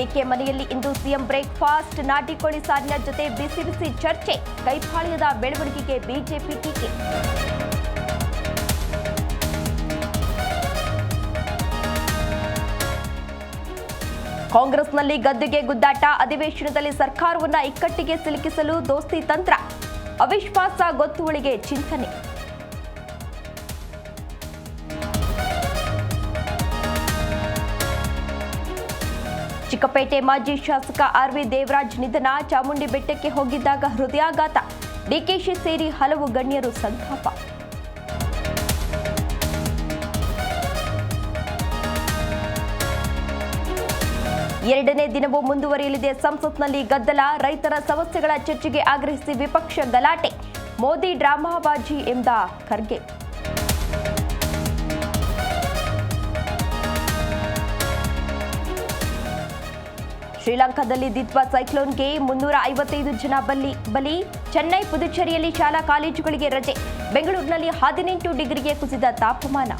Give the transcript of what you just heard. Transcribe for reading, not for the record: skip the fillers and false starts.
DK ಮನೆಯಲ್ಲಿ ಇಂದು CM breakfast, ನಾಟಿ ಕೋಳಿ ಸಾರಿನ ಜೊತೆ ಬಿಸಿ ಬಿಸಿ ಚರ್ಚೆ, ಕೈಪಾಳ್ಯದ ಬೆಳವಣಿಗೆಗೆ ಬಿಜೆಪಿ ಟೀಕೆ. ಕಾಂಗ್ರೆಸ್ನಲ್ಲಿ ಗದ್ದುಗೆ ಗುದ್ದಾಟ, ಅಧಿವೇಶನದಲ್ಲಿ ಸರ್ಕಾರವನ್ನ ಇಕ್ಕಟ್ಟಿಗೆ ಸಿಲುಕಿಸಲು ದೋಸ್ತಿ ತಂತ್ರ, ಅವಿಶ್ವಾಸ ಗೊತ್ತುವಳಿಗೆ ಚಿಂತನೆ. ಚಿಕ್ಕಪೇಟೆ ಮಾಜಿ ಶಾಸಕ ಆರ್.ವಿ. ದೇವರಾಜ್ ನಿಧನ, ಚಾಮುಂಡಿ ಬೆಟ್ಟಕ್ಕೆ ಹೋಗಿದ್ದಾಗ ಹೃದಯಾಘಾತ, ಡಿಕೆಶಿ ಸೇರಿ ಹಲವು ಗಣ್ಯರು ಸಂತಾಪ. ಎರಡನೇ ದಿನವೂ ಮುಂದುವರಿಯಲಿದೆ ಸಂಸತ್ನಲ್ಲಿ ಗದ್ದಲ, ರೈತರ ಸಮಸ್ಯೆಗಳ ಚರ್ಚೆಗೆ ಆಗ್ರಹಿಸಿ ವಿಪಕ್ಷ ಗಲಾಟೆ, ಮೋದಿ ಡ್ರಾಮಾಬಾಜಿ ಎಂದ ಖರ್ಗೆ. ಶ್ರೀಲಂಕಾದಲ್ಲಿ ದಿತ್ವಾ ಸೈಕ್ಲೋನ್ಗೆ 355 ಜನ ಬಲಿ, ಚೆನ್ನೈ ಪುದುಚೇರಿಯಲ್ಲಿ ಶಾಲಾ ಕಾಲೇಜುಗಳಿಗೆ ರಜೆ, ಬೆಂಗಳೂರಿನಲ್ಲಿ 18 ಡಿಗ್ರಿಗೆ ಕುಸಿದ ತಾಪಮಾನ.